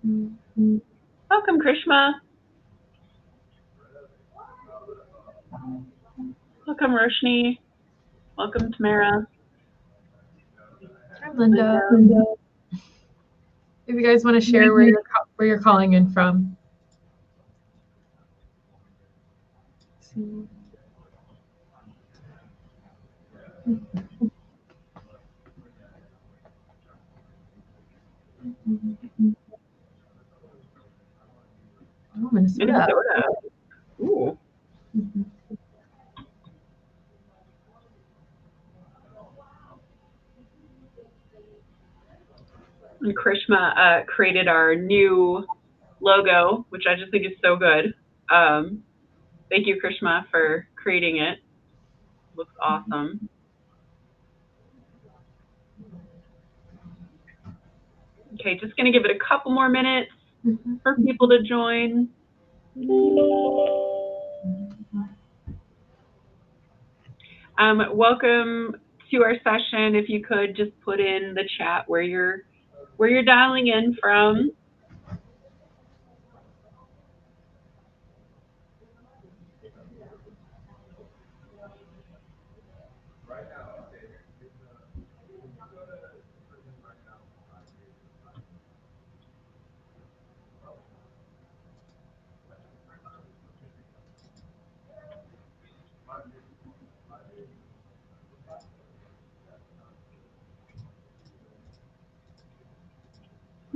Welcome, Krishma. Welcome, Roshni. Welcome, Tamara. Hi, Linda. If you guys want to share where you're calling in from. Oh, Minnesota. Ooh. And Krishma created our new logo, which I just think is so good. Thank you, Krishma, for creating it. Looks awesome. Okay, just going to give it a couple more minutes for people to join. Welcome to our session. If you could just put in the chat where you're dialing in from.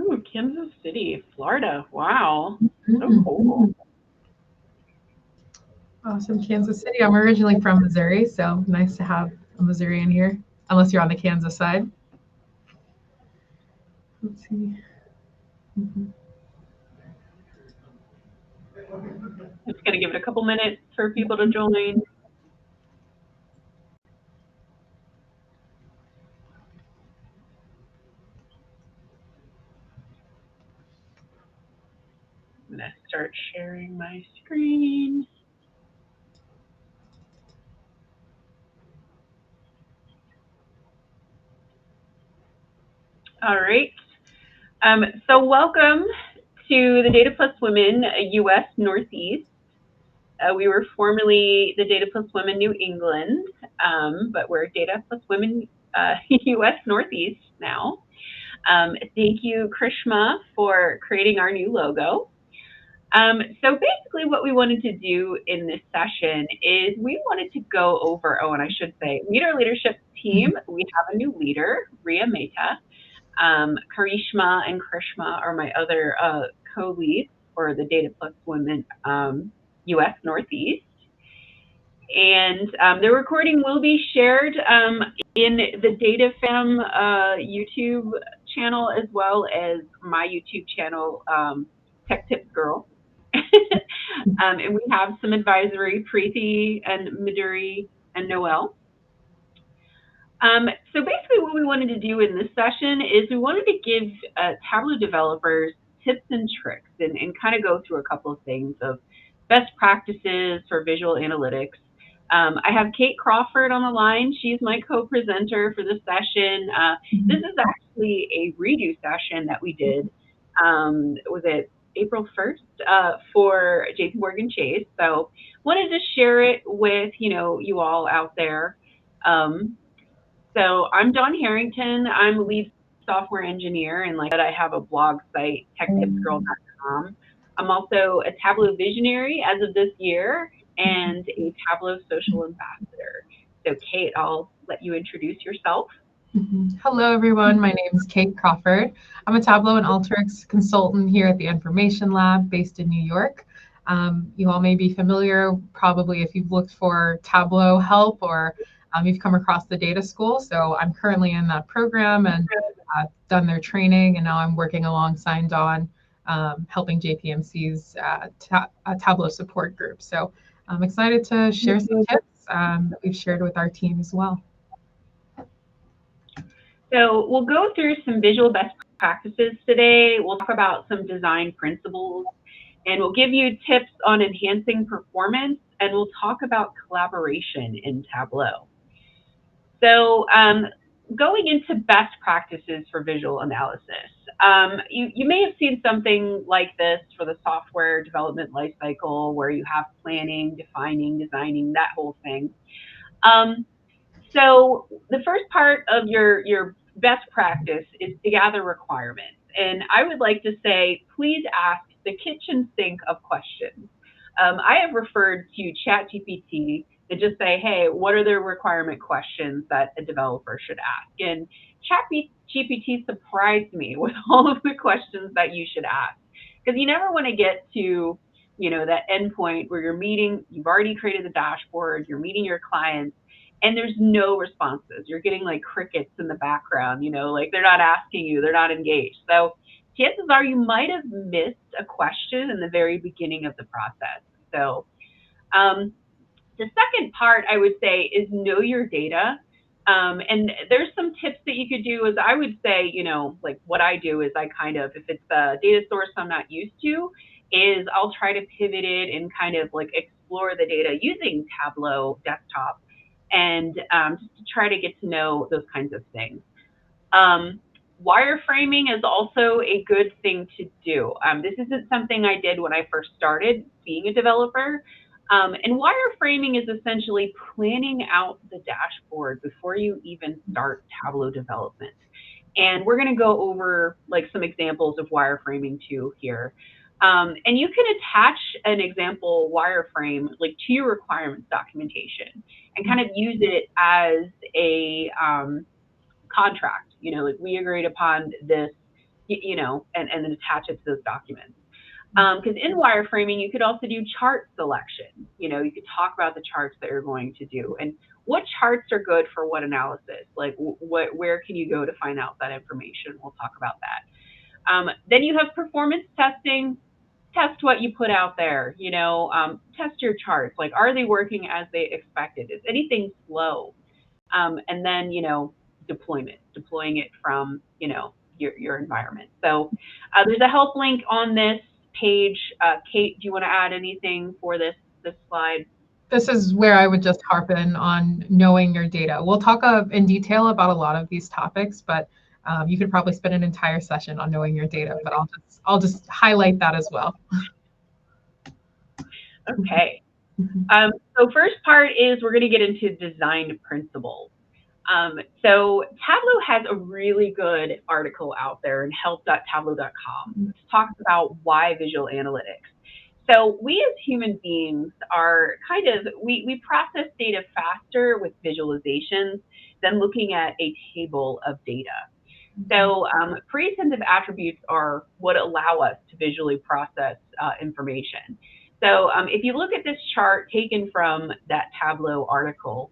Ooh, Kansas City, Florida. Wow. So cool. Awesome, Kansas City. I'm originally from Missouri, so nice to have a Missourian here, unless you're on the Kansas side. Let's see. Just going to give it a couple minutes for people to join. I'm going to start sharing my screen. All right. So welcome to the Data Plus Women U.S. Northeast. We were formerly the Data Plus Women New England, but we're Data Plus Women U.S. Northeast now. Thank you, Krishma, for creating our new logo. So basically what we wanted to do in this session is we wanted to go over, and I should say, lead our leadership team. We have a new leader, Ria Mehta. Karishma and Krishma are my other co-leads for the Data Plus Women U.S. Northeast. And the recording will be shared in the DataFam YouTube channel as well as my YouTube channel, Tech Tips Girl. And we have some advisory, Preeti and Maduri and Noel. So basically what we wanted to do in this session is we wanted to give Tableau developers tips and tricks and kind of go through a couple of things of best practices for visual analytics. I have Kate Crawford on the line. She's my co-presenter for the session. This is actually a redo session that we did. Was it April 1st for JP Morgan Chase? So wanted to share it with you all out there. So I'm Dawn Harrington. I'm a lead software engineer, and like that, I have a blog site, techtipsgirl.com. I'm also a Tableau visionary as of this year and a Tableau social ambassador. So Kate, I'll let you introduce yourself. Hello, everyone. My name is Kate Crawford. I'm a Tableau and Alteryx consultant here at the Information Lab based in New York. You all may be familiar, probably if you've looked for Tableau help or you've come across the data school. So I'm currently in that program and done their training, and now I'm working alongside Dawn, helping JPMC's Tableau support group. So I'm excited to share some tips that we've shared with our team as well. So we'll go through some visual best practices today. We'll talk about some design principles, and we'll give you tips on enhancing performance, and we'll talk about collaboration in Tableau. So going into best practices for visual analysis. You may have seen something like this for the software development lifecycle where you have planning, defining, designing, that whole thing. Um, so the first part of your best practice is to gather requirements. And I would like to say, please ask the kitchen sink of questions. I have referred to ChatGPT to just say, hey, what are the requirement questions that a developer should ask? And ChatGPT surprised me with all of the questions that you should ask. Because you never want to get to, that endpoint where you're meeting, you've already created the dashboard, you're meeting your clients, and there's no responses. You're getting like crickets in the background, like they're not asking you, they're not engaged. So chances are you might have missed a question in the very beginning of the process. So um, the second part I would say is know your data. And there's some tips that you could do is I would say, like what I do is I kind of, if it's a data source I'm not used to, is I'll try to pivot it and kind of like explore the data using Tableau desktop and just to try to get to know those kinds of things. Um, Wireframing is also a good thing to do. This isn't something I did when I first started being a developer. And wireframing is essentially planning out the dashboard before you even start Tableau development. And we're going to go over like some examples of wireframing too here. And you can attach an example wireframe like to your requirements documentation and kind of use it as a contract, like we agreed upon this, and then attach it to those documents. Because in wireframing, you could also do chart selection. You could talk about the charts that you're going to do and what charts are good for what analysis. Like, where can you go to find out that information? We'll talk about that. Then you have performance testing. Test what you put out there. Test your charts. Like, are they working as they expected? Is anything slow? And then, deploying it from, your environment. So there's a help link on this page. Kate, do you want to add anything for this slide? This is where I would just harp in on knowing your data. We'll talk in detail about a lot of these topics, but you could probably spend an entire session on knowing your data, but I'll just highlight that as well. Okay. So first part is we're going to get into design principles. So Tableau has a really good article out there in help.tableau.com. It talks about why visual analytics. So we as human beings are we process data faster with visualizations than looking at a table of data. So pre-attentive attributes are what allow us to visually process information. So if you look at this chart taken from that Tableau article,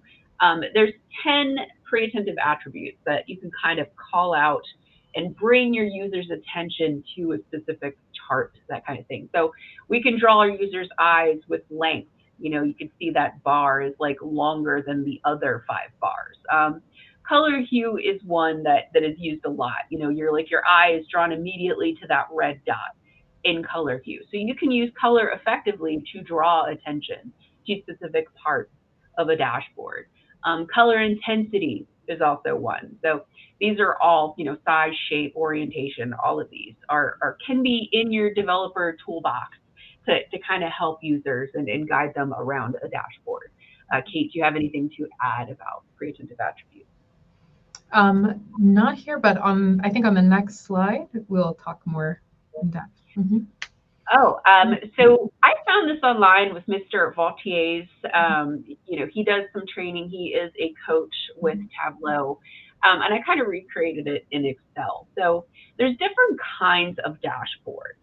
there's 10 pre-attentive attributes that you can kind of call out and bring your user's attention to a specific chart, that kind of thing. So we can draw our user's eyes with length. You can see that bar is like longer than the other 5 bars. Color hue is one that is used a lot. Your eye is drawn immediately to that red dot in color hue. So you can use color effectively to draw attention to specific parts of a dashboard. Color intensity is also one. So these are all, size, shape, orientation, all of these can be in your developer toolbox to kind of help users and guide them around a dashboard. Kate, do you have anything to add about pre-attentive attributes? Not here, but I think on the next slide, we'll talk more in depth. Mm-hmm. So I found this online with Mr. Vautier's. He does some training. He is a coach with Tableau, and I kind of recreated it in Excel. So there's different kinds of dashboards.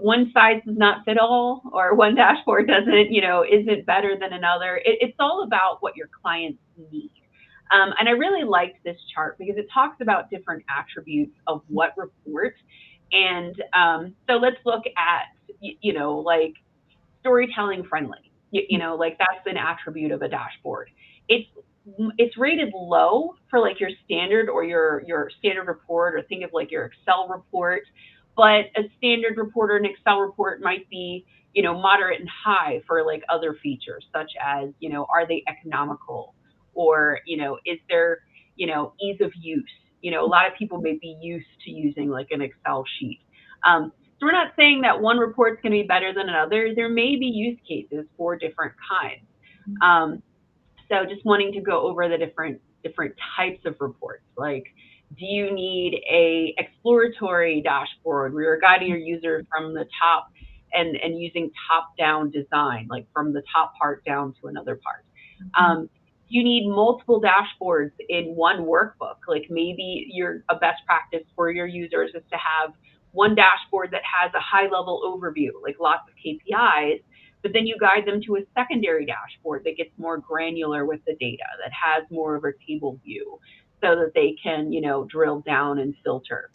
One size does not fit all, or one dashboard isn't better than another. It's all about what your clients need. And I really liked this chart because it talks about different attributes of what report. And so let's look at, like storytelling friendly, like that's an attribute of a dashboard. It's rated low for like your standard or your standard report, or think of like your Excel report. But a standard report or an Excel report might be, moderate and high for like other features, such as, are they economical? Or, is there, ease of use? a lot of people may be used to using like an Excel sheet. So we're not saying that one report's going to be better than another. There may be use cases for different kinds. So just wanting to go over the different types of reports. Like, do you need a exploratory dashboard where you're guiding your user from the top and using top-down design, like from the top part down to another part? You need multiple dashboards in one workbook. Like maybe a best practice for your users is to have one dashboard that has a high-level overview, like lots of KPIs, but then you guide them to a secondary dashboard that gets more granular with the data, that has more of a table view, so that they can, drill down and filter.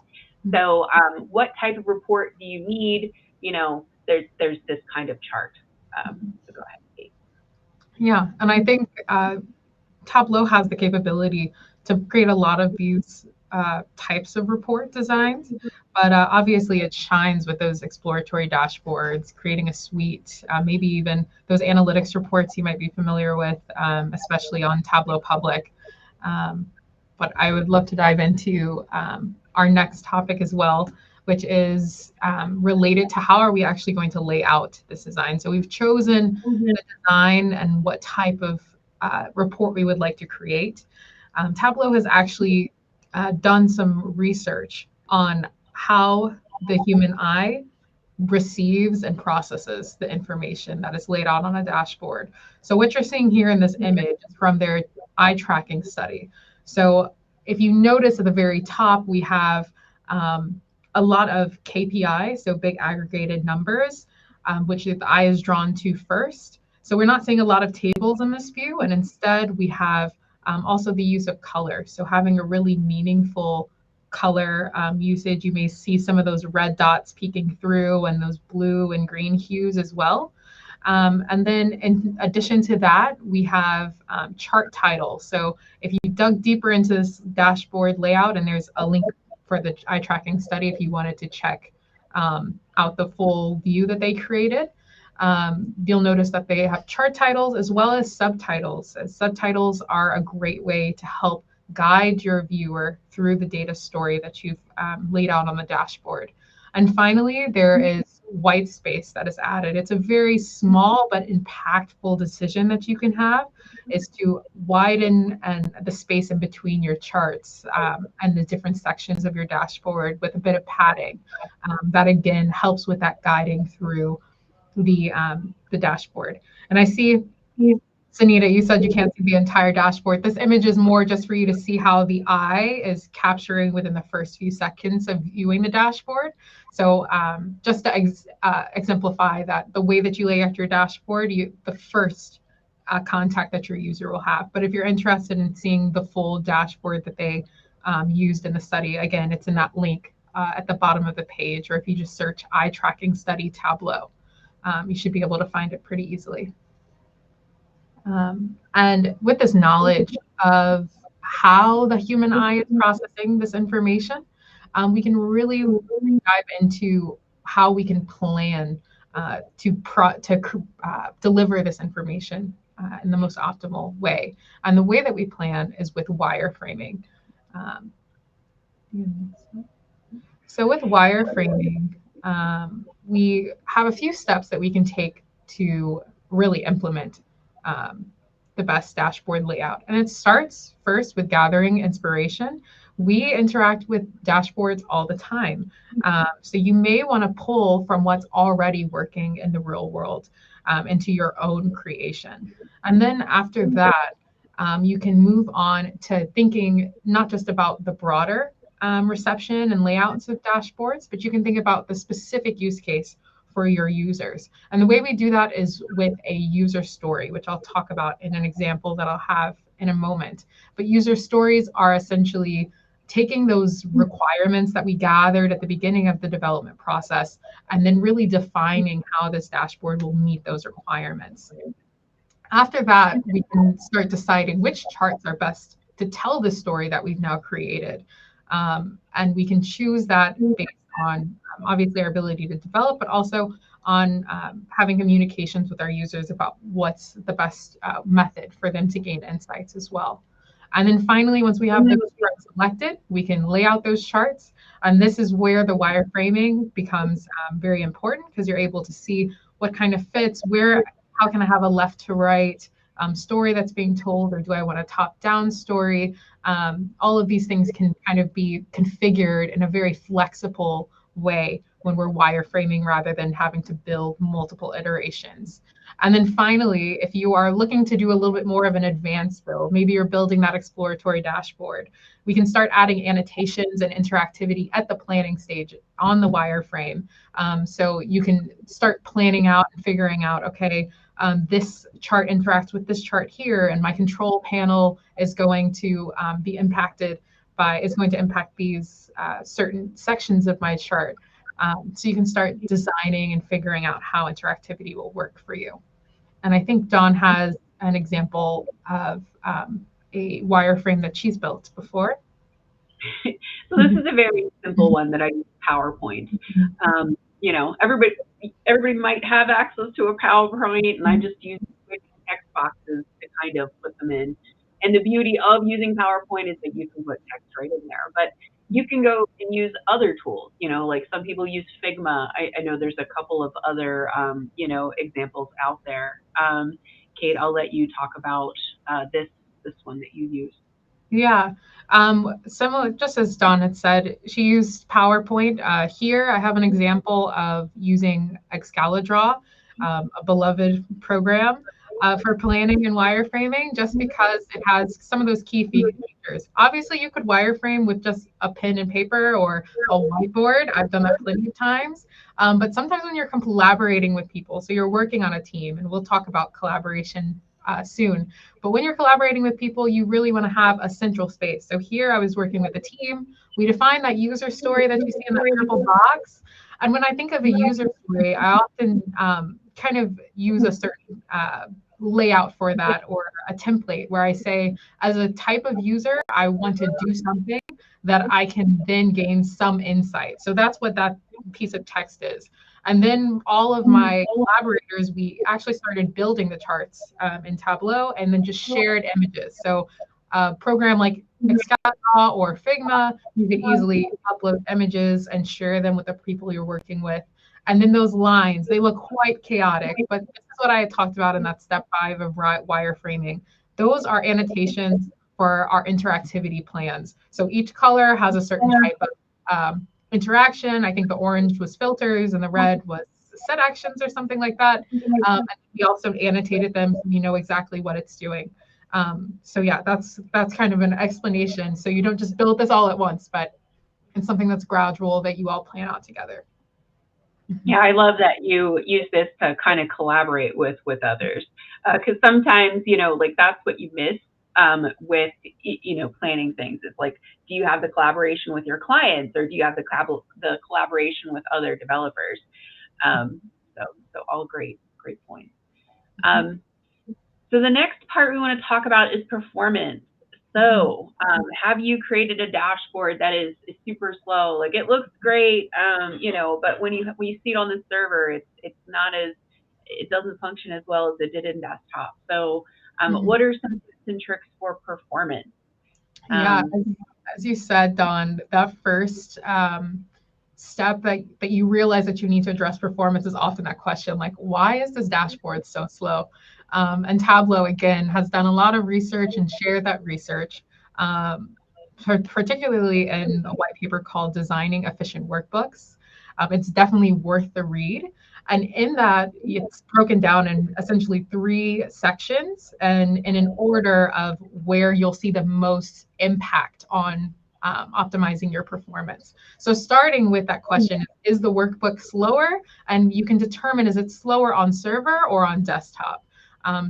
So what type of report do you need? There's this kind of chart. So go ahead, Kate. Yeah, and I think Tableau has the capability to create a lot of these types of report designs, but obviously it shines with those exploratory dashboards, creating a suite, maybe even those analytics reports you might be familiar with, especially on Tableau Public. But I would love to dive into our next topic as well, which is related to how are we actually going to lay out this design. So we've chosen the design and what type of report we would like to create. Tableau has actually done some research on how the human eye receives and processes the information that is laid out on a dashboard. So what you're seeing here in this image is from their eye tracking study. So if you notice at the very top, we have a lot of KPIs, so big aggregated numbers, which the eye is drawn to first. So we're not seeing a lot of tables in this view, and instead we have also the use of color. So having a really meaningful color usage, you may see some of those red dots peeking through and those blue and green hues as well. And then in addition to that, we have chart titles. So if you dug deeper into this dashboard layout, and there's a link for the eye tracking study if you wanted to check out the full view that they created, you'll notice that they have chart titles as well as subtitles. Subtitles are a great way to help guide your viewer through the data story that you've laid out on the dashboard. And finally, there is white space that is added. It's a very small but impactful decision that you can have, is to widen and the space in between your charts and the different sections of your dashboard with a bit of padding. That again helps with that guiding through the dashboard. And I see, Sunita, you said you can't see the entire dashboard. This image is more just for you to see how the eye is capturing within the first few seconds of viewing the dashboard. So just to exemplify that, the way that you lay out your dashboard, the first contact that your user will have. But if you're interested in seeing the full dashboard that they used in the study, again, it's in that link at the bottom of the page, or if you just search eye tracking study Tableau, you should be able to find it pretty easily. And with this knowledge of how the human eye is processing this information, we can really dive into how we can plan to deliver this information in the most optimal way. And the way that we plan is with wireframing. So with wireframing, we have a few steps that we can take to really implement the best dashboard layout. And it starts first with gathering inspiration. We interact with dashboards all the time. So you may want to pull from what's already working in the real world into your own creation. And then after that, you can move on to thinking not just about the broader reception and layouts of dashboards, but you can think about the specific use case for your users. And the way we do that is with a user story, which I'll talk about in an example that I'll have in a moment. But user stories are essentially taking those requirements that we gathered at the beginning of the development process and then really defining how this dashboard will meet those requirements. After that, we can start deciding which charts are best to tell the story that we've now created. And we can choose that based on obviously our ability to develop, but also on having communications with our users about what's the best method for them to gain insights as well. And then finally, once we have those charts selected, we can lay out those charts. And this is where the wireframing becomes very important, because you're able to see what kind of fits, where, how can I have a left to right story that's being told, or do I want a top-down story? All of these things can kind of be configured in a very flexible way when we're wireframing, rather than having to build multiple iterations. And then finally, if you are looking to do a little bit more of an advanced build, maybe you're building that exploratory dashboard, we can start adding annotations and interactivity at the planning stage on the wireframe. So you can start planning out and figuring out, okay, this chart interacts with this chart here, and my control panel is going to be impacted by, is going to impact these certain sections of my chart. So you can start designing and figuring out how interactivity will work for you. And I think Dawn has an example of a wireframe that she's built before. So this is a very simple one that I use PowerPoint. You know, everybody might have access to a PowerPoint, and I just use text boxes to kind of put them in. And the beauty of using PowerPoint is that you can put text right in there, but you can go and use other tools. You know, like some people use Figma. I know there's a couple of other, you know, examples out there. Kate, I'll let you talk about this one that you use. Yeah, similar, just as Dawn had said, she used PowerPoint. Here, I have an example of using Excalidraw, a beloved program for planning and wireframing, just because it has some of those key features. Obviously, you could wireframe with just a pen and paper or a whiteboard. I've done that plenty of times. But sometimes when you're collaborating with people, so you're working on a team, and we'll talk about collaboration soon. But when you're collaborating with people, you really want to have a central space. So here I was working with a team. We define that user story that you see in that purple box. And when I think of a user story, I often kind of use a certain layout for that, or a template where I say, as a type of user, I want to do something that I can then gain some insight. So that's what that piece of text is. And then all of my collaborators, we actually started building the charts in Tableau, and then just shared images. So a program like Excalidraw or Figma, you could easily upload images and share them with the people you're working with. And then those lines, they look quite chaotic, but this is what I had talked about in that step 5 of wireframing. Those are annotations for our interactivity plans. So each color has a certain type of interaction. I think the orange was filters and the red was set actions or something like that. And we also annotated them so you know exactly what it's doing. So yeah, that's kind of an explanation. So you don't just build this all at once, but it's something that's gradual that you all plan out together. Yeah, I love that you use this to kind of collaborate with others, because sometimes, you know, like that's what you miss with, you know, planning things. It's like, do you have the collaboration with your clients, or do you have the collaboration with other developers? So all great points. So the next part we want to talk about is performance. So have you created a dashboard that is super slow? Like, it looks great, you know, but when you see it on the server, it doesn't function as well as it did in desktop. So what are some tips and tricks for performance? Yeah, as you said, Dawn, that first step that you realize that you need to address performance is often that question, like, why is this dashboard so slow? And Tableau, again, has done a lot of research and shared that research, particularly in a white paper called Designing Efficient Workbooks. It's definitely worth the read. And in that, it's broken down in essentially 3 sections, and in an order of where you'll see the most impact on optimizing your performance. So starting with that question, is the workbook slower? And you can determine, is it slower on server or on desktop?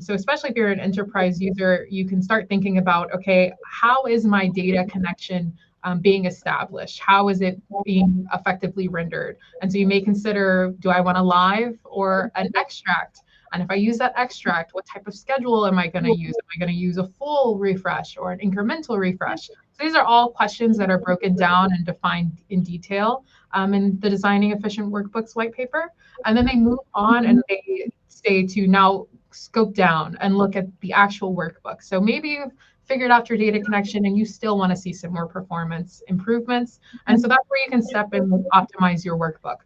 So especially if you're an enterprise user, you can start thinking about, okay, how is my data connection being established? How is it being effectively rendered? And so you may consider, do I want a live or an extract? And if I use that extract, what type of schedule am I going to use? Am I going to use a full refresh or an incremental refresh? So these are all questions that are broken down and defined in detail in the Designing Efficient Workbooks white paper. And then they move on and they say to now scope down and look at the actual workbook. So maybe you've figured out your data connection and you still want to see some more performance improvements. And so that's where you can step in and optimize your workbook.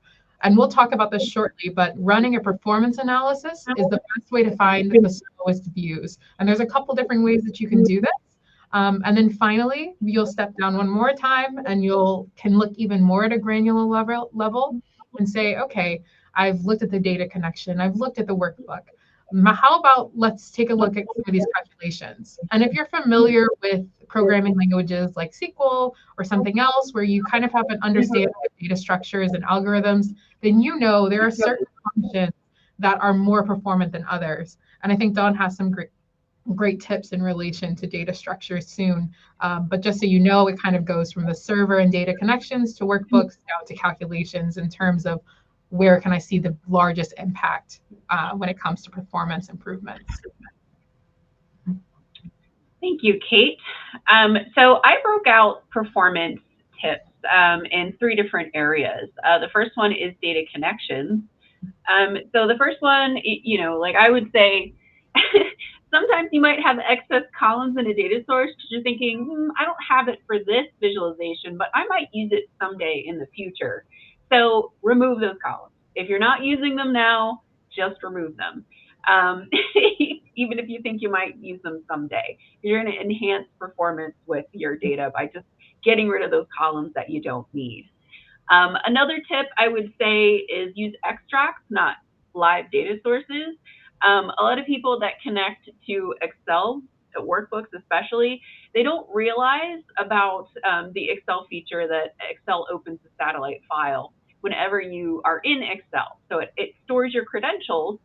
And we'll talk about this shortly, but running a performance analysis is the best way to find the slowest views. And there's a couple different ways that you can do this. And then finally, you'll step down one more time and can look even more at a granular level and say, okay, I've looked at the data connection, I've looked at the workbook. How about let's take a look at some of these calculations. And if you're familiar with programming languages like SQL or something else where you kind of have an understanding of data structures and algorithms, then you know there are certain functions that are more performant than others. And I think Dawn has some great tips in relation to data structures soon. But just so you know, it kind of goes from the server and data connections to workbooks down to calculations in terms of where can I see the largest impact when it comes to performance improvements. Thank you, Kate. So I broke out performance tips in 3 different areas. The first one is data connections. So the first one, like I would say, sometimes you might have excess columns in a data source because you're thinking, I don't have it for this visualization, but I might use it someday in the future. So remove those columns. If you're not using them now, just remove them. Even if you think you might use them someday. You're going to enhance performance with your data by just getting rid of those columns that you don't need. Another tip I would say is use extracts, not live data sources. A lot of people that connect to Excel, workbooks especially, they don't realize about the Excel feature that Excel opens a satellite file whenever you are in Excel. So it stores your credentials.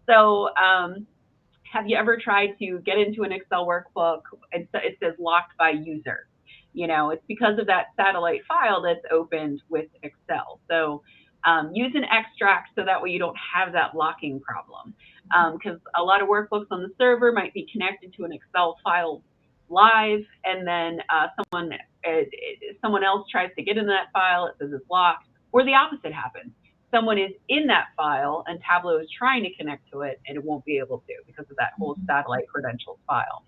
So have you ever tried to get into an Excel workbook and it says locked by user? It's because of that satellite file that's opened with Excel. So use an extract so that way you don't have that locking problem. Because a lot of workbooks on the server might be connected to an Excel file live, and then someone else tries to get in that file, it says it's locked, or the opposite happens. Someone is in that file and Tableau is trying to connect to it and it won't be able to because of that whole satellite credentials file.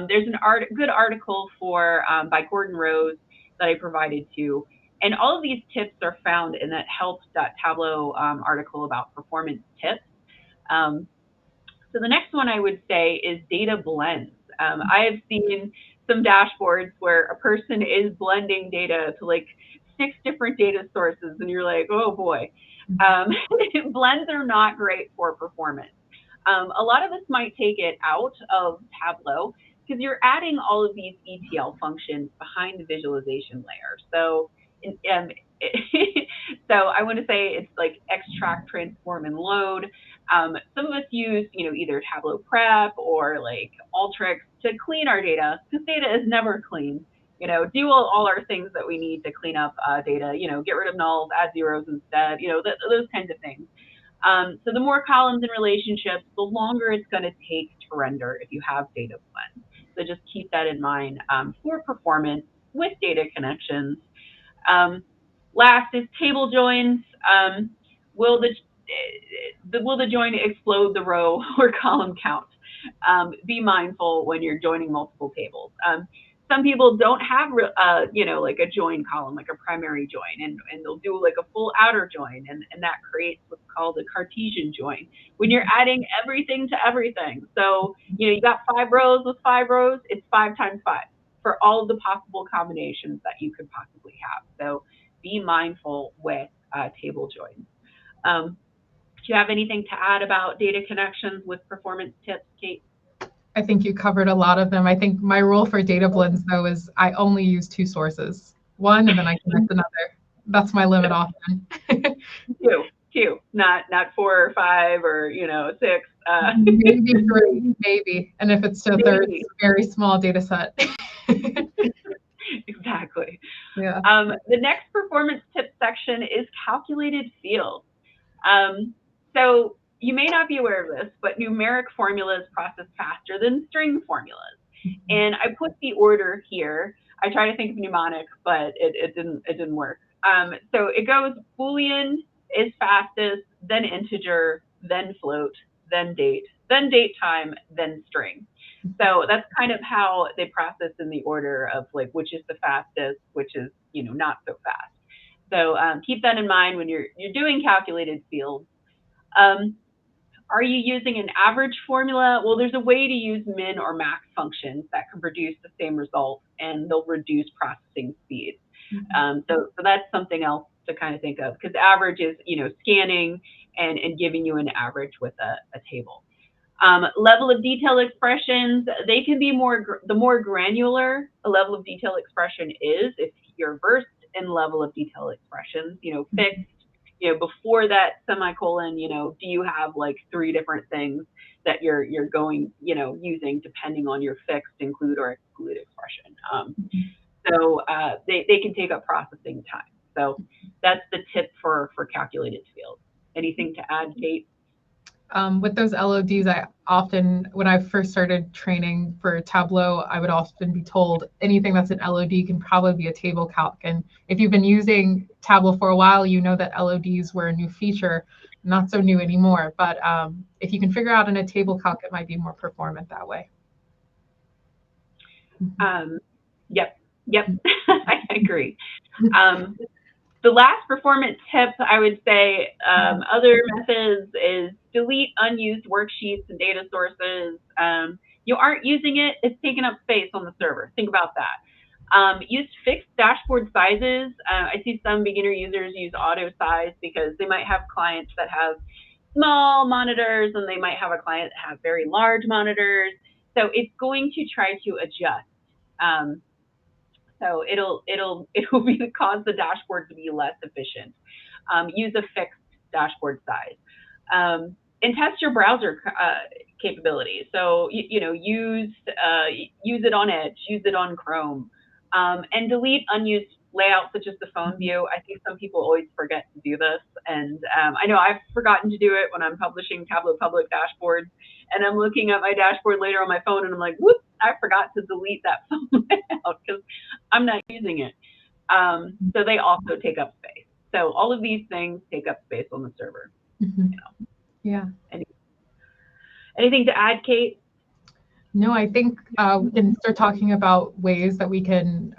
There's a good article by Gordon Rose that I provided too. And all of these tips are found in that help.tableau article about performance tips. So the next one I would say is data blends. I have seen some dashboards where a person is blending data to like 6 different data sources and you're like, oh boy. Blends are not great for performance. A lot of us might take it out of Tableau because you're adding all of these ETL functions behind the visualization layer. So so I want to say it's like extract, transform, and load. Some of us use, either Tableau Prep or like Alteryx to clean our data because data is never clean. Do all our things that we need to clean up data. Get rid of nulls, add zeros instead. Those kinds of things. So the more columns and relationships, the longer it's going to take to render if you have data blends. So just keep that in mind for performance with data connections. Last is table joins. Will the join explode the row or column count? Be mindful when you're joining multiple tables. Some people don't have, like a join column, like a primary join, and they'll do like a full outer join, and that creates what's called a Cartesian join, when you're adding everything to everything. So, you got 5 rows with 5 rows, it's 5 times 5 for all of the possible combinations that you could possibly have. So be mindful with table joins. Do you have anything to add about data connections with performance tips, Kate? I think you covered a lot of them. I think my rule for data blends, though, is I only use 2 sources. One, and then I connect another. That's my limit often. Two, not 4 or 5 or 6. Maybe 3, maybe. And if it's a third, it's a very small data set. Exactly. Yeah. The next performance tip section is calculated fields. So you may not be aware of this, but numeric formulas process faster than string formulas. And I put the order here. I try to think of mnemonic, but it didn't work. So it goes Boolean is fastest, then integer, then float, then date time, then string. So that's kind of how they process in the order of like which is the fastest, which is not so fast. So keep that in mind when you're doing calculated fields. Um, are you using an average formula? Well, there's a way to use min or max functions that can produce the same result, and they'll reduce processing speed. So that's something else to kind of think of, because average is scanning and giving you an average with a table. Level of detail expressions, they can be the more granular a level of detail expression is, if you're versed in level of detail expressions, fixed, before that semicolon, do you have like 3 different things that you're going, using depending on your fixed, include, or exclude expression. So they can take up processing time. So that's the tip for calculated fields. Anything to add, Kate? With those LODs, when I first started training for Tableau, I would often be told anything that's an LOD can probably be a table calc. And if you've been using Tableau for a while, you know that LODs were a new feature, not so new anymore. But if you can figure out in a table calc, it might be more performant that way. Yep, I agree. The last performance tip I would say, other methods, is delete unused worksheets and data sources. You aren't using it, it's taking up space on the server. Think about that. Use fixed dashboard sizes. I see some beginner users use auto size because they might have clients that have small monitors and they might have a client that have very large monitors. So it's going to try to adjust. So it'll cause the dashboard to be less efficient. Use a fixed dashboard size, and test your browser capabilities. So use it on Edge, use it on Chrome, and delete unused layouts such as the phone view. I think some people always forget to do this, and I know I've forgotten to do it when I'm publishing Tableau public dashboards, and I'm looking at my dashboard later on my phone, and I'm like, whoops, I forgot to delete that phone layout because I'm not using it. So they also take up space. So all of these things take up space on the server. Yeah. Anything to add, Kate? No, I think we can start talking about ways that we can,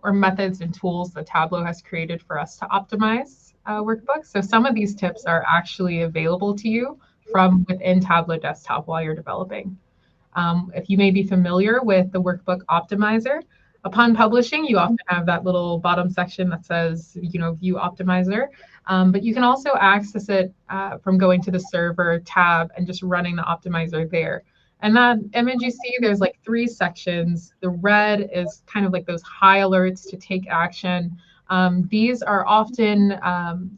or methods and tools that Tableau has created for us to optimize workbooks. So some of these tips are actually available to you from within Tableau Desktop while you're developing. If you may be familiar with the Workbook Optimizer, upon publishing, you often have that little bottom section that says, View Optimizer. But you can also access it from going to the server tab and just running the optimizer there. And that image you see, there's like 3 sections. The red is kind of like those high alerts to take action. These are often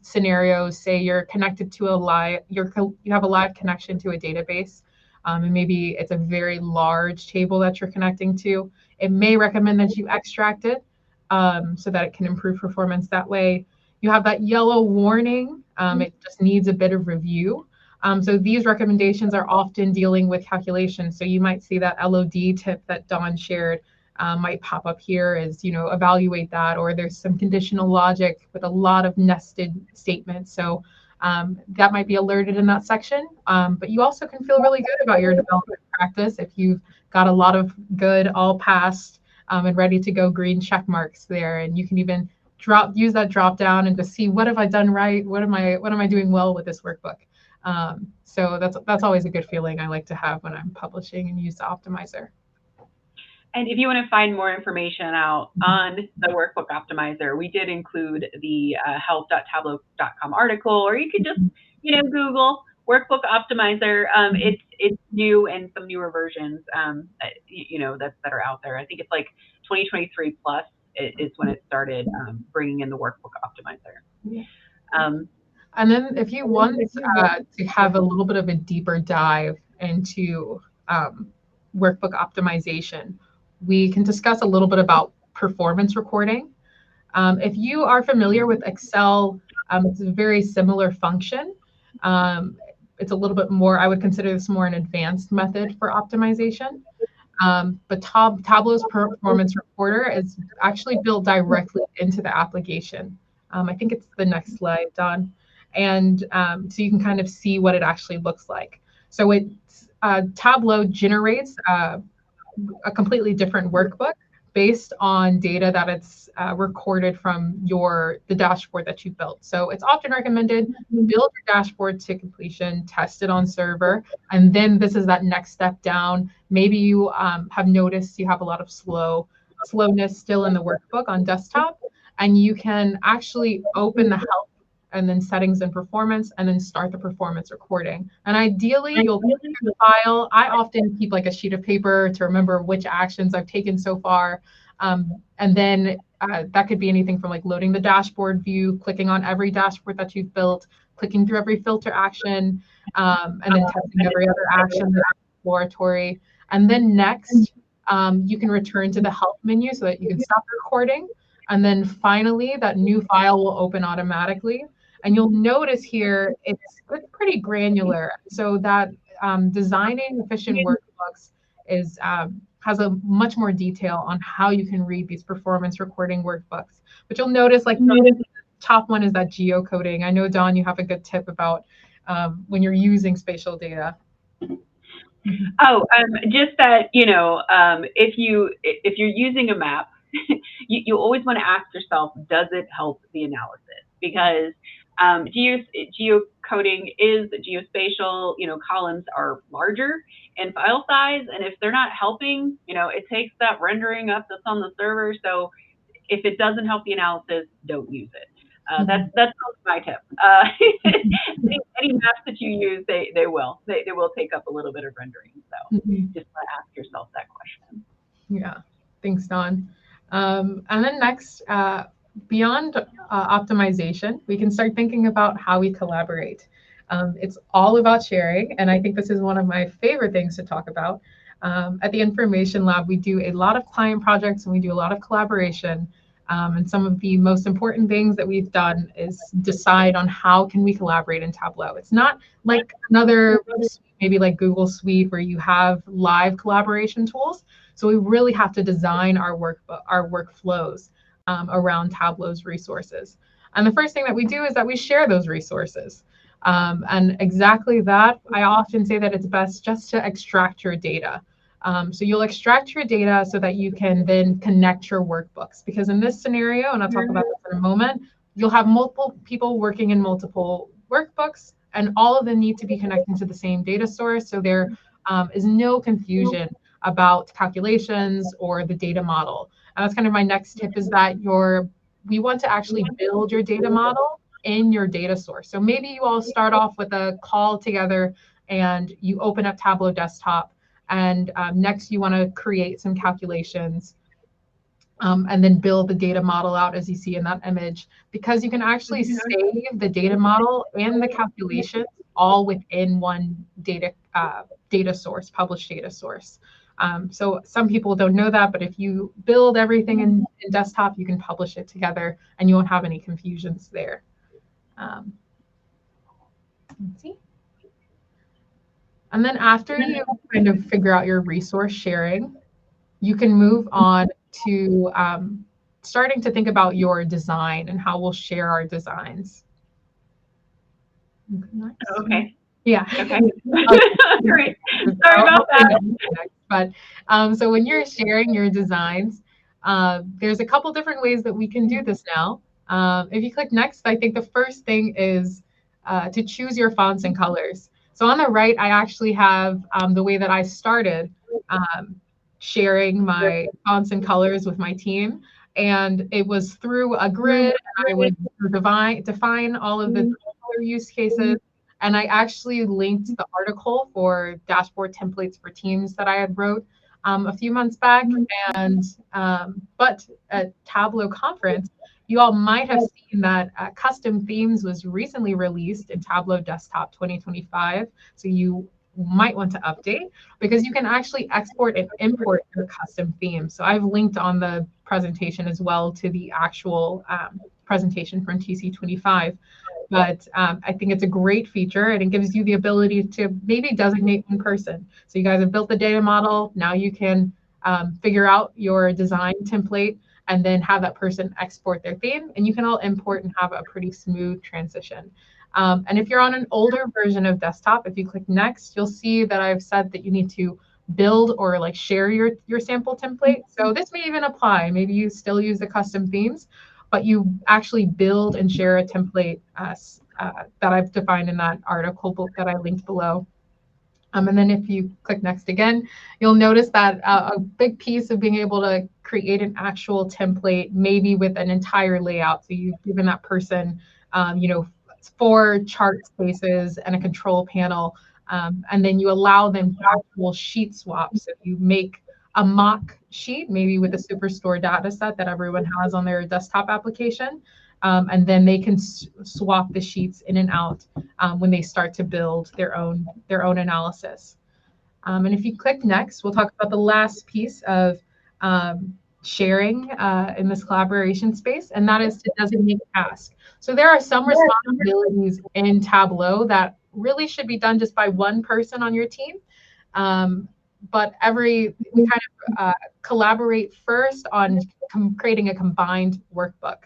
scenarios, say you're connected to you have a live connection to a database. And maybe it's a very large table that you're connecting to. It may recommend that you extract it so that it can improve performance that way. You have that yellow warning. It just needs a bit of review. So these recommendations are often dealing with calculations. So you might see that LOD tip that Dawn shared might pop up here as, evaluate that, or there's some conditional logic with a lot of nested statements. So that might be alerted in that section. But you also can feel really good about your development practice if you've got a lot of good, all passed and ready to go green check marks there. And you can even use that drop down and just see, what have I done right? What am I doing well with this workbook? So that's always a good feeling I like to have when I'm publishing and use the optimizer. And if you want to find more information out on the Workbook Optimizer, we did include the help.tableau.com article, or you could just, Google Workbook Optimizer. It's new and some newer versions, that are out there. I think it's like 2023 plus is when it started bringing in the Workbook Optimizer. Yeah. And then if you want to have a little bit of a deeper dive into workbook optimization, we can discuss a little bit about performance recording. If you are familiar with Excel, it's a very similar function. It's a little bit more, I would consider this more an advanced method for optimization. But Tableau's performance recorder is actually built directly into the application. I think it's the next slide, Dawn. And so you can kind of see what it actually looks like. So Tableau generates a completely different workbook based on data that it's recorded from the dashboard that you built. So it's often recommended build your dashboard to completion, test it on server, and then this is that next step down. Maybe you have noticed you have a lot of slowness still in the workbook on desktop, and you can actually open the help and then settings and performance, and then start the performance recording. And ideally, you'll keep the file. I often keep like a sheet of paper to remember which actions I've taken so far. And then that could be anything from like loading the dashboard view, clicking on every dashboard that you've built, clicking through every filter action, and then testing every other action that's exploratory. And then next, you can return to the help menu so that you can stop recording. And then finally, that new file will open automatically. And you'll notice here, it's pretty granular. So that designing efficient workbooks has a much more detail on how you can read these performance recording workbooks. But you'll notice like the top one is that geocoding. I know, Dawn, you have a good tip about when you're using spatial data. Oh, just that, if you're using a map, you always want to ask yourself, does it help the analysis? Because geocoding is geospatial, columns are larger in file size, and if they're not helping, it takes that rendering up that's on the server. So if it doesn't help the analysis, don't use it. That's my tip. Any maps that you use, they will take up a little bit of rendering. So just ask yourself that question. Yeah, thanks, Dawn. And then next, beyond optimization, we can start thinking about how we collaborate. It's all about sharing, and I think this is one of my favorite things to talk about. At the Information Lab, we do a lot of client projects and we do a lot of collaboration. And some of the most important things that we've done is decide on how can we collaborate in Tableau. It's not like another, maybe like Google Suite, where you have live collaboration tools. So we really have to design our workflows around Tableau's resources. And the first thing that we do is that we share those resources. And exactly that, I often say that it's best just to extract your data. So you'll extract your data so that you can then connect your workbooks. Because in this scenario, and I'll talk about this in a moment, you'll have multiple people working in multiple workbooks, and all of them need to be connecting to the same data source. So there is no confusion about calculations or the data model. And that's kind of my next tip, is that we want to actually build your data model in your data source. So maybe you all start off with a call together and you open up Tableau Desktop, and next you want to create some calculations and then build the data model out as you see in that image, because you can actually save the data model and the calculations all within one data source, published data source. So some people don't know that, but if you build everything in desktop, you can publish it together and you won't have any confusions there. Let's see. And then after you kind of figure out your resource sharing, you can move on to starting to think about your design and how we'll share our designs. Okay. Yeah. Okay. Great. Sorry about that. But so when you're sharing your designs, there's a couple different ways that we can do this now. If you click next, I think the first thing is to choose your fonts and colors. So on the right, I actually have the way that I started sharing my fonts and colors with my team. And it was through a grid. I would define all of the color use cases. And I actually linked the article for dashboard templates for teams that I had wrote a few months back. And but at Tableau conference, you all might have seen that custom themes was recently released in Tableau Desktop 2025. So you might want to update, because you can actually export and import your custom theme. So I've linked on the presentation as well to the actual presentation from TC25. But I think it's a great feature, and it gives you the ability to maybe designate one person. So you guys have built the data model. Now you can figure out your design template and then have that person export their theme, and you can all import and have a pretty smooth transition. And if you're on an older version of desktop, if you click next, you'll see that I've said that you need to build or like share your sample template. So this may even apply. Maybe you still use the custom themes, but you actually build and share a template that I've defined in that article that I linked below. And then if you click next again, you'll notice that a big piece of being able to create an actual template, maybe with an entire layout. So you've given that person, you know, 4 chart spaces and a control panel, and then you allow them actual sheet swaps. So you make a mock sheet, maybe with a Superstore data set that everyone has on their desktop application, and then they can swap the sheets in and out when they start to build their own analysis. And if you click next, we'll talk about the last piece of sharing in this collaboration space, and that is to designate tasks. So there are some responsibilities in Tableau that really should be done just by one person on your team. But we kind of collaborate first on creating a combined workbook.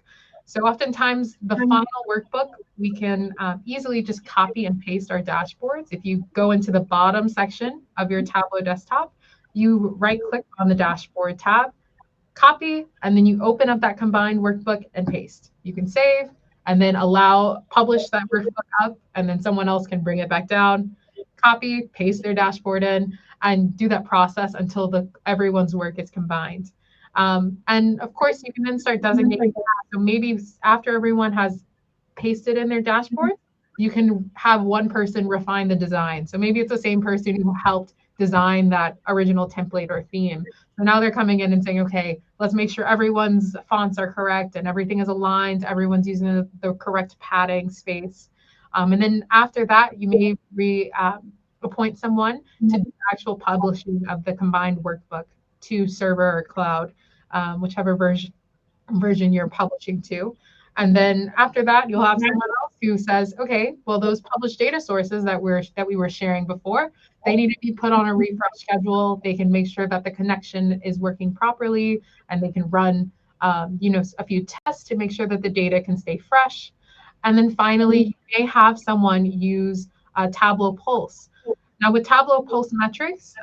So oftentimes the final workbook, we can easily just copy and paste our dashboards. If you go into the bottom section of your Tableau desktop, you right-click on the dashboard tab, copy, and then you open up that combined workbook and paste. You can save and then publish that workbook up, and then someone else can bring it back down, copy, paste their dashboard in, and do that process until everyone's work is combined. And of course, you can then start designating tasks. So maybe after everyone has pasted in their dashboard, you can have one person refine the design. So maybe it's the same person who helped design that original template or theme. So now they're coming in and saying, okay, let's make sure everyone's fonts are correct and everything is aligned, everyone's using the correct padding space. And then after that, you may appoint someone to do the actual publishing of the combined workbook to server or cloud, whichever version you're publishing to. And then after that, you'll have someone else who says, okay, well, those published data sources that we were sharing before, they need to be put on a refresh schedule. They can make sure that the connection is working properly, and they can run a few tests to make sure that the data can stay fresh. And then finally, you may have someone use Tableau Pulse. Now with Tableau Pulse metrics,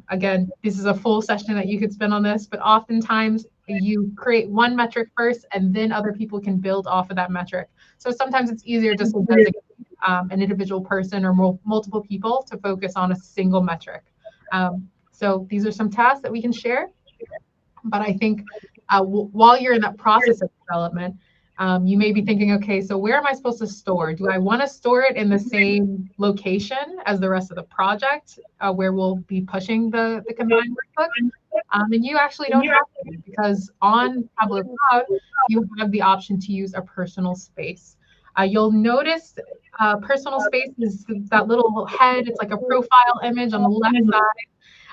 again, this is a full session that you could spend on this, but oftentimes you create one metric first and then other people can build off of that metric. So sometimes it's easier just to designate an individual person or multiple people to focus on a single metric. So these are some tasks that we can share. But I think while you're in that process of development, you may be thinking, okay, so where am I supposed to store? Do I want to store it in the same location as the rest of the project where we'll be pushing the combined workbook? And you actually don't have to, because on Tableau Cloud, you have the option to use a personal space. You'll notice personal space is that little head. It's like a profile image on the left side.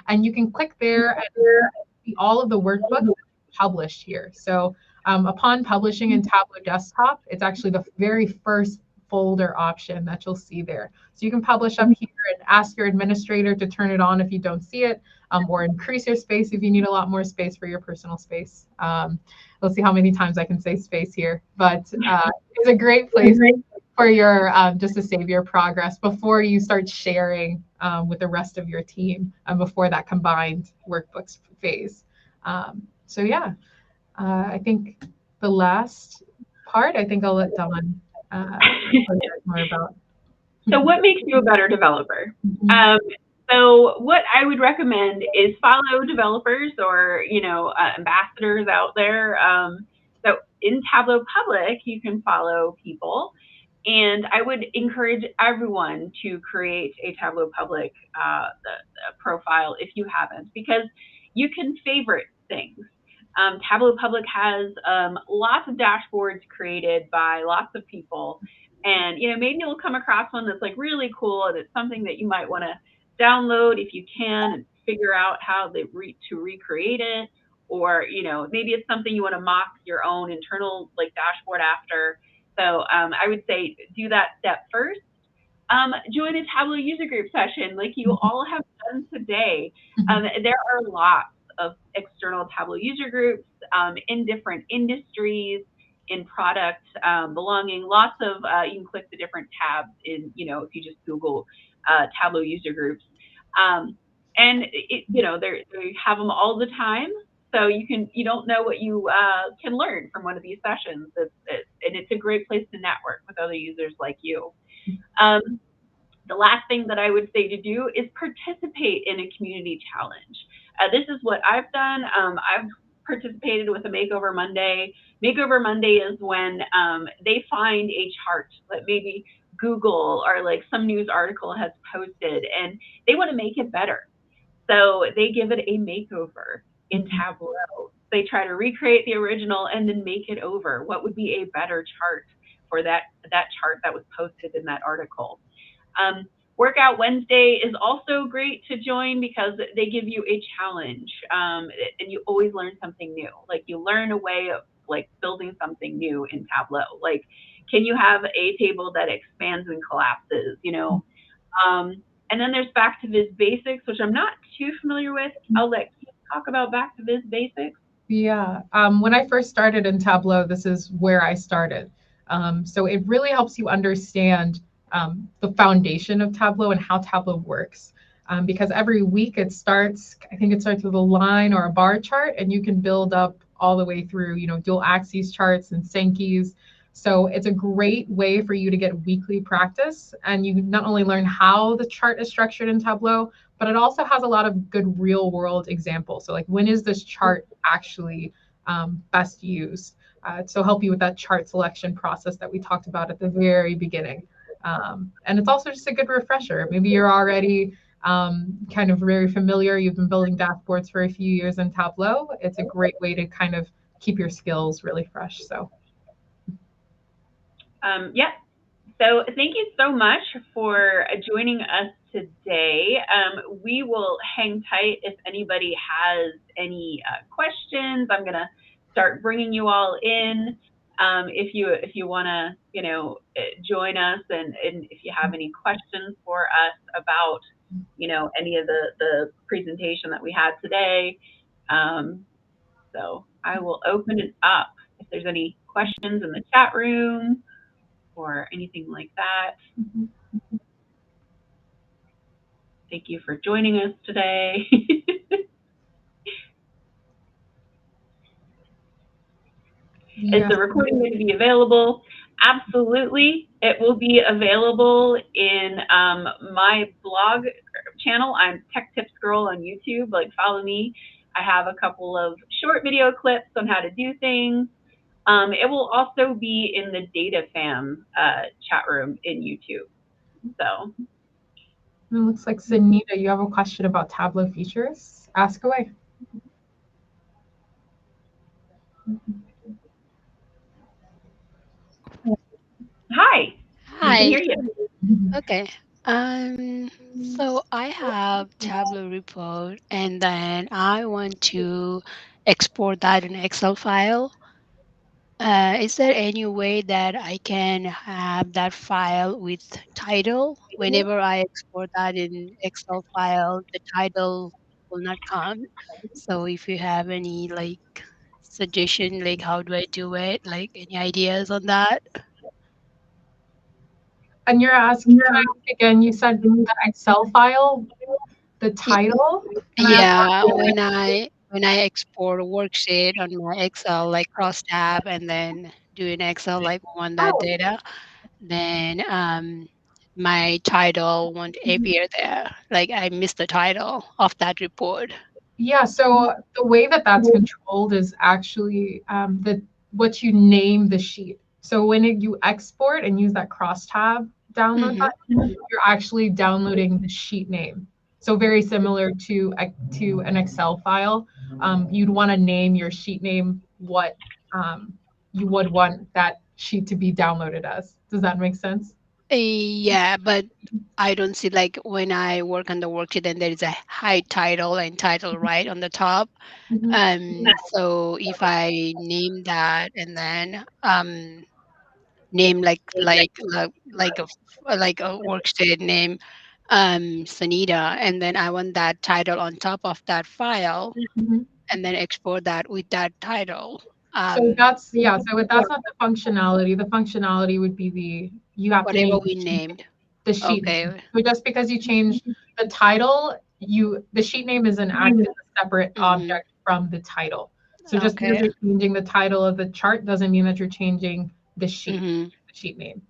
And you can click there and see all of the workbooks published here. So upon publishing in Tableau Desktop, it's actually the very first folder option that you'll see there. So you can publish up here and ask your administrator to turn it on if you don't see it, or increase your space if you need a lot more space for your personal space. Let's see how many times I can say space here, but it's a great place for your just to save your progress before you start sharing with the rest of your team and before that combined workbooks phase. So yeah, I think the last part, I think I'll let Dawn more about. So what makes you a better developer? So what I would recommend is follow developers or, ambassadors out there. So in Tableau Public, you can follow people. And I would encourage everyone to create a Tableau Public profile if you haven't, because you can favorite things. Tableau Public has lots of dashboards created by lots of people. And, maybe you'll come across one that's like really cool and it's something that you might want to download if you can and figure out how to recreate it. Or, maybe it's something you want to mock your own internal dashboard after. So I would say do that step first. Join a Tableau user group session like you all have done today. There are lots of external Tableau user groups in different industries, in product belonging. Lots of, you can click the different tabs in, if you just Google Tableau user groups. and they have them all the time. So you don't know what you can learn from one of these sessions. And it's a great place to network with other users like you. Um, the last thing that I would say to do is participate in a community challenge. This is what I've done. I've participated with a Makeover Monday. Makeover Monday is when they find a chart that maybe Google or like some news article has posted, and they want to make it better. So they give it a makeover in Tableau. They try to recreate the original and then make it over. What would be a better chart for that chart that was posted in that article? Um, Workout Wednesday is also great to join because they give you a challenge, and you always learn something new. Like you learn a way of like building something new in Tableau. Like, can you have a table that expands and collapses? And then there's Back to Viz Basics, which I'm not too familiar with. I'll let you talk about Back to Viz Basics. Yeah, when I first started in Tableau, this is where I started. So it really helps you understand the foundation of Tableau and how Tableau works. Because every week I think it starts with a line or a bar chart, and you can build up all the way through, dual axes charts and Sankey's. So it's a great way for you to get weekly practice, and you not only learn how the chart is structured in Tableau, but it also has a lot of good real world examples. So like, when is this chart actually best used? So help you with that chart selection process that we talked about at the very beginning. And it's also just a good refresher. Maybe you're already kind of very familiar. You've been building dashboards for a few years in Tableau. It's a great way to kind of keep your skills really fresh. So. Yeah. So thank you so much for joining us today. We will hang tight if anybody has any questions. I'm going to start bringing you all in. If you want to join us, and if you have any questions for us about any of the presentation that we had today. So I will open it up if there's any questions in the chat room or anything like that. Thank you for joining us today. Yeah. Is the recording going to be available? Absolutely. It will be available in my blog channel. I'm Tech Tips Girl on YouTube. Like, follow me. I have a couple of short video clips on how to do things. It will also be in the Data Fam chat room in YouTube. So. It looks like Sunita, you have a question about Tableau features. Ask away. Hi. We can Hi. hear you. Okay. So I have Tableau report, and then I want to export that in Excel file. Is there any way that I can have that file with title? Whenever I export that in Excel file, the title will not come. So if you have any like suggestion, like how do I do it? Like any ideas on that? And you're asking, can I ask again, you said the Excel file, the title? Can I ask Yeah, when I export a worksheet on my Excel, like cross tab and then do an Excel, like want that Oh, data, then my title won't appear there. Like I missed the title of that report. yeah. So the way that that's controlled is actually what you name the sheet. So when you export and use that cross tab download Hmm. button, you're actually downloading the sheet name. So very similar to an Excel file, you'd want to name your sheet name what you would want that sheet to be downloaded as. Does that make sense? Yeah, but I don't see like when I work on the worksheet and there is a high title and title right on the top. Mhm. So if I name that and then name like a worksheet name Sanita, and then I want that title on top of that file, Mhm. and then export that with that title. So Um, that's, yeah, so that's not the functionality. The functionality would be you have to Whatever name we named. the sheet name. Okay. So just because you change the title, the sheet name is an active separate object from the title. So just because you're changing the title of the chart doesn't mean that you're changing the sheet name.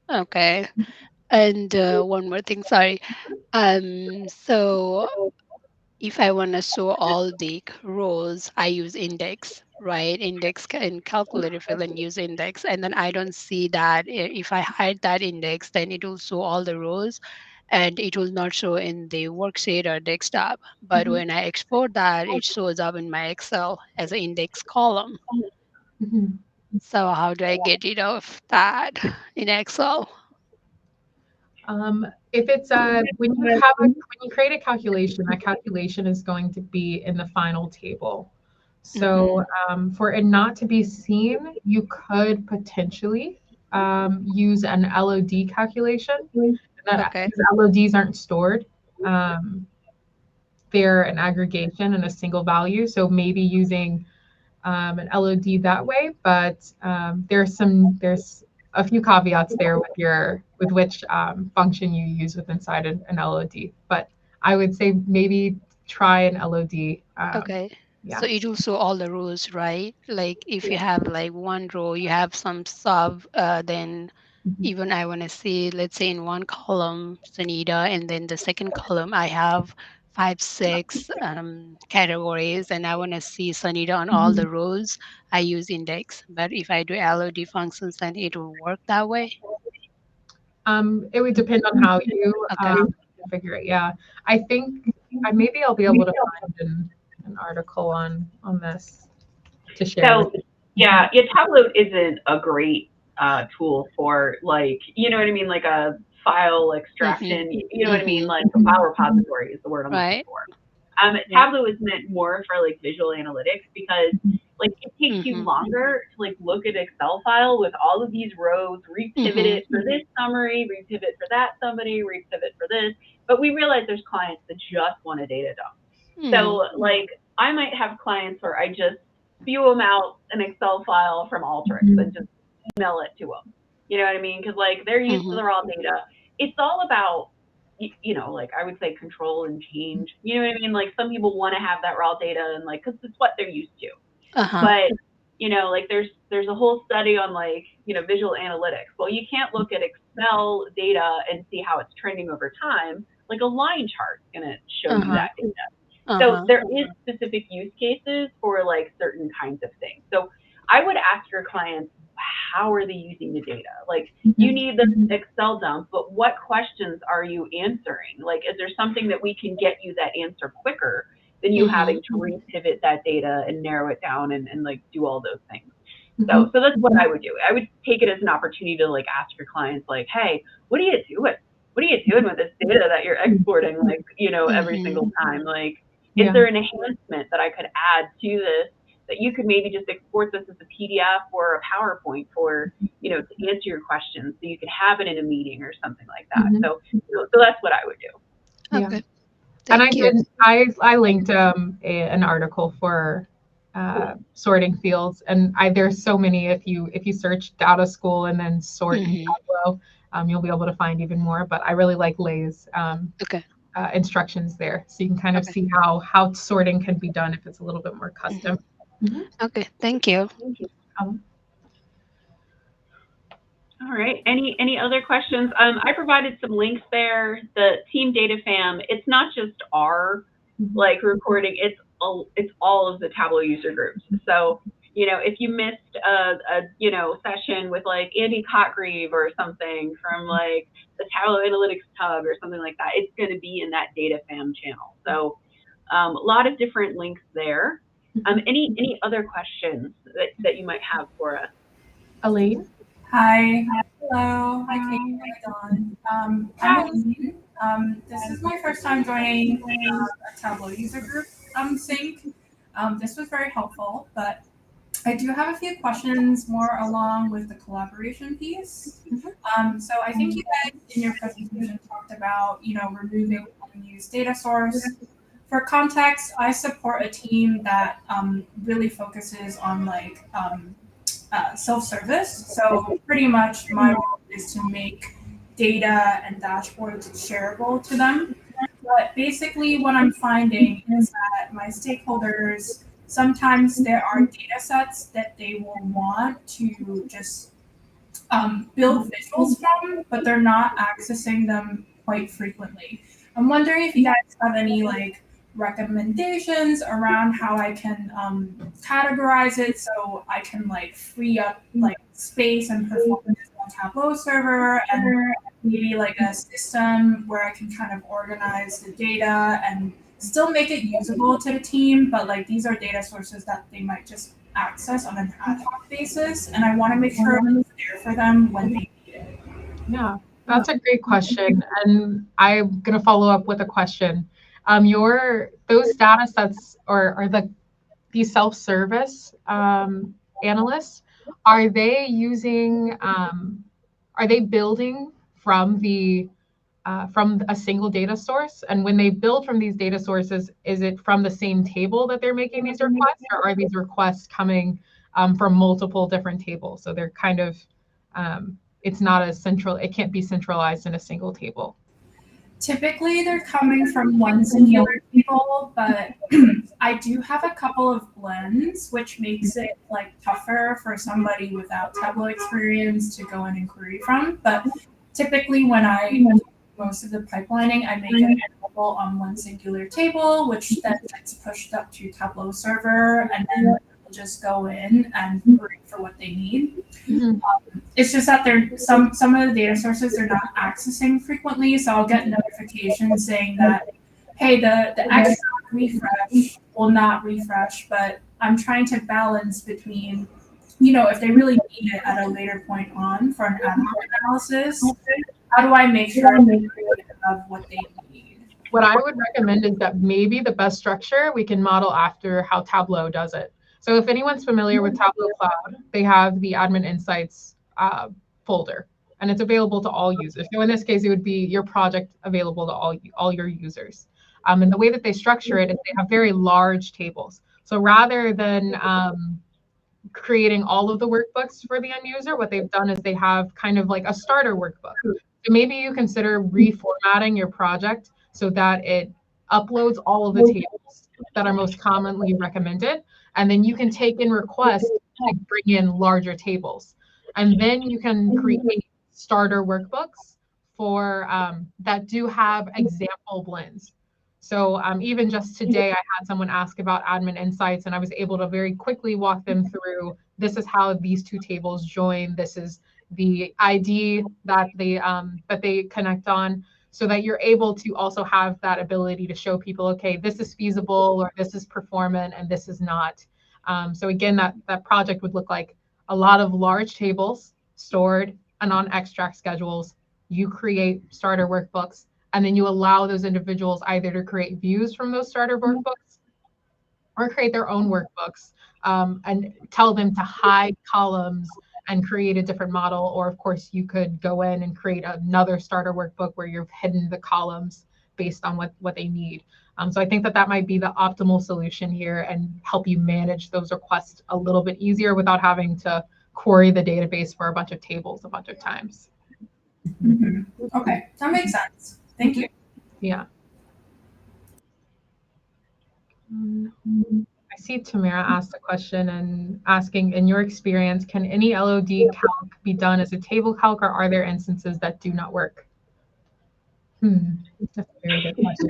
Okay. And one more thing, sorry. So if I want to show all the rows, I use index, right? Index in calculator field and use index. And then I don't see that. If I hide that index, then it will show all the rows and it will not show in the worksheet or desktop. But when I export that, it shows up in my Excel as an index column. So how do I get rid of that in Excel? If it's when you create a calculation, that calculation is going to be in the final table. So for it not to be seen, you could potentially use an LOD calculation. Okay. LODs aren't stored. They're an aggregation and a single value. So maybe using an LOD that way, but there's a few caveats there with which function you use inside an LOD. But I would say maybe try an LOD. Okay. Yeah. So it will show all the rows, right? Like if you have like one row, you have some sub, then even I want to see, let's say in one column, Sunita, and then the second column, I have 5, 6 categories, and I want to see Sunita on all the rows. I use index, but if I do LOD functions, then it will work that way. It would depend on how you configure it. Yeah, I think maybe I'll be able to find an article on this to share. So yeah, Tableau isn't a great tool for, like, you know what I mean, like a file extraction. You know what I mean, like a file repository is the word I'm looking for. Tableau is meant more for like visual analytics because like it takes you longer to like look at Excel file with all of these rows, repivot it for this summary, repivot for that summary, repivot for this. But we realize there's clients that just want a data dump. So like I might have clients where I just spew them out an Excel file from Alteryx and just email it to them. You know what I mean? Because like they're used to the raw data. It's all about, you know, like I would say control and change. You know what I mean? Like some people want to have that raw data and like, because it's what they're used to. But, you know, like there's a whole study on like, you know, visual analytics. Well, you can't look at Excel data and see how it's trending over time. Like a line chart is going to show you that data. So there is specific use cases for like certain kinds of things. So I would ask your clients, how are they using the data? Like you need the Excel dump, but what questions are you answering? Like, is there something that we can get you that answer quicker than you having to repivot that data and narrow it down and like do all those things? So that's what I would do. I would take it as an opportunity to like ask your clients like, hey, what are you doing? What are you doing with this data that you're exporting, like, you know, every single time? Like, is there an enhancement that I could add to this that you could maybe just export this as a PDF or a PowerPoint for, you know, to answer your questions so you could have it in a meeting or something like that. So that's what I would do. Okay. And I linked an article for sorting fields, and there's so many. If you search data school and then sort in Tableau, you'll be able to find even more. But I really like Lay's instructions there, so you can kind of see how sorting can be done if it's a little bit more custom. Okay, thank you. All right. Any other questions? I provided some links there. The Team Data Fam. It's not just our like recording. It's all of the Tableau user groups. So you know, if you missed a you know session with like Andy Cotgreave or something from like the Tableau Analytics Hub or something like that, it's going to be in that Data Fam channel. So a lot of different links there. Any other questions that you might have for us? Elaine? Hi. Hello. Hi, Kate. Hi, Dawn. I'm Elaine. This is my first time joining a Tableau user group sync. This was very helpful, but I do have a few questions more along with the collaboration piece. So I think you guys in your presentation talked about, you know, removing unused data source. For context, I support a team that really focuses on like self-service. So pretty much my role is to make data and dashboards shareable to them. But basically, what I'm finding is that my stakeholders, sometimes there are data sets that they will want to just build visuals from, but they're not accessing them quite frequently. I'm wondering if you guys have any like recommendations around how I can categorize it so I can like free up like space and performance on Tableau server, and maybe like a system where I can kind of organize the data and still make it usable to the team, but like these are data sources that they might just access on an ad hoc basis, and I want to make sure it's there for them when they need it. Yeah, that's a great question. And I'm going to follow up with a question. Those data sets or these self-service analysts, are they building from a single data source? And when they build from these data sources, is it from the same table that they're making these requests, or are these requests coming from multiple different tables? So they're kind of, it's not as central, it can't be centralized in a single table. Typically, they're coming from one singular table, but I do have a couple of blends, which makes it like tougher for somebody without Tableau experience to go in and query from. But typically, when I do most of the pipelining, I make it available on one singular table, which then gets pushed up to Tableau server, and then they'll just go in and query for what they need. It's just that some of the data sources they're not accessing frequently, so I'll get notifications saying that, hey, the extract refresh will not refresh, but I'm trying to balance between, if they really need it at a later point on for an ad hoc analysis, how do I make sure they have what they need? What I would recommend is that maybe the best structure we can model after how Tableau does it. So if anyone's familiar with Tableau Cloud, they have the Admin Insights folder, and it's available to all users. So in this case, it would be your project available to all your users. And the way that they structure it is they have very large tables. So rather than creating all of the workbooks for the end user, what they've done is they have kind of like a starter workbook. So maybe you consider reformatting your project so that it uploads all of the tables that are most commonly recommended, and then you can take in requests to bring in larger tables. And then you can create starter workbooks for that do have example blends. So even just today, I had someone ask about Admin Insights, and I was able to very quickly walk them through, this is how these two tables join. This is the ID that they connect on, so that you're able to also have that ability to show people, okay, this is feasible, or this is performant, and this is not. So again, that project would look like a lot of large tables stored and on extract schedules. You create starter workbooks, and then you allow those individuals either to create views from those starter workbooks or create their own workbooks, and tell them to hide columns and create a different model. Or of course, you could go in and create another starter workbook where you've hidden the columns based on what they need. So I think that might be the optimal solution here and help you manage those requests a little bit easier without having to query the database for a bunch of tables a bunch of times. Okay, that makes sense. Thank you. Yeah. I see Tamara asked a question and asking, in your experience, can any LOD calc be done as a table calc, or are there instances that do not work? That's a very good question.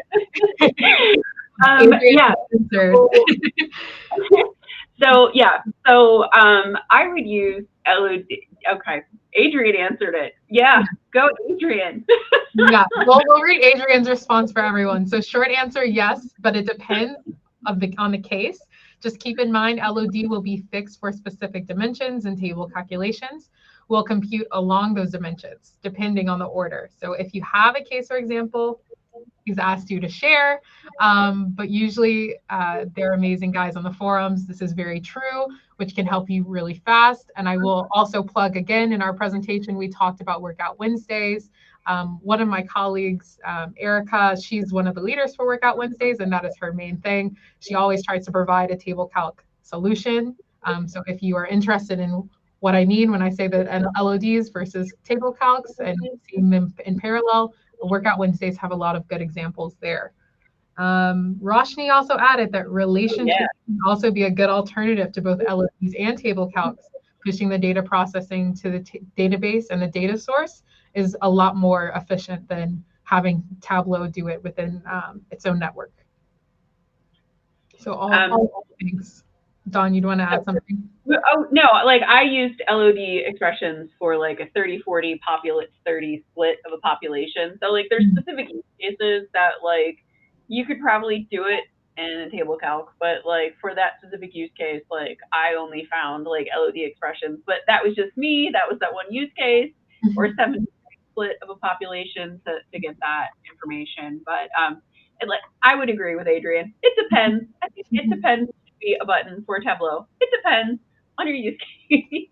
Yeah. So I would use LOD. Okay, Adrian answered it. Yeah, go Adrian. Yeah, we'll read Adrian's response for everyone. So short answer, yes, but it depends on the case. Just keep in mind, LOD will be fixed for specific dimensions and table calculations. Will compute along those dimensions, depending on the order. So if you have a case or example, he's asked you to share, but usually they're amazing guys on the forums. This is very true, which can help you really fast. And I will also plug again, in our presentation, we talked about Workout Wednesdays. One of my colleagues, Erica, she's one of the leaders for Workout Wednesdays, and that is her main thing. She always tries to provide a table calc solution. So if you are interested in what I mean when I say that LODs versus table calcs and seeing them in parallel, Workout Wednesdays have a lot of good examples there. Roshni also added that relationships can also be a good alternative to both LODs and table calcs. Pushing the data processing to the database and the data source is a lot more efficient than having Tableau do it within its own network. So all things. Dawn, you'd want to add something? Oh, no, like I used LOD expressions for like a 30-40 30 split of a population. So like there's specific use cases that like you could probably do it in a table calc, but like for that specific use case, like I only found like LOD expressions, but that was just me. That was that one use case, or 70 split of a population to get that information. But I would agree with Adrian. It depends. I think it depends. Be a button for Tableau. It depends on your use case.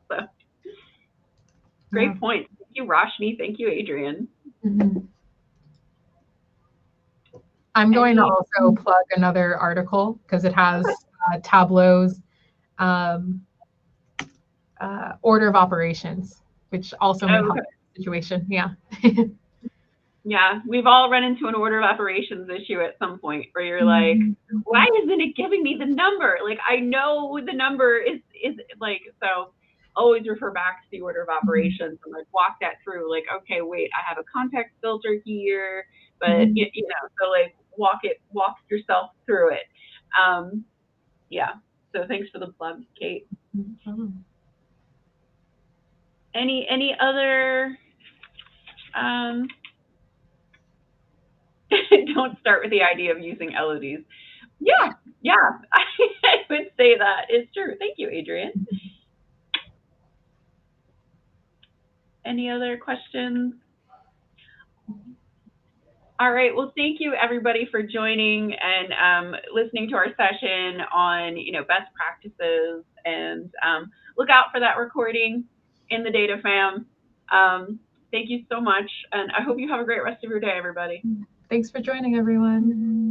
So, great point. Thank you, Roshni. Thank you, Adrian. I'm going to also plug another article because it has Tableau's order of operations, which also may help the situation. Yeah. Yeah, we've all run into an order of operations issue at some point where you're like, why isn't it giving me the number? Like, I know the number is like, so always refer back to the order of operations and like walk that through. Like, okay, wait, I have a context filter here, but you know, so like walk yourself through it. Yeah, so thanks for the plug, Kate. Any other don't start with the idea of using LODs. Yeah, I would say that is true. Thank you, Adrian. Any other questions? All right. Well, thank you everybody for joining and listening to our session on best practices, and look out for that recording in the Data Fam. Thank you so much, and I hope you have a great rest of your day, everybody. Thanks for joining, everyone.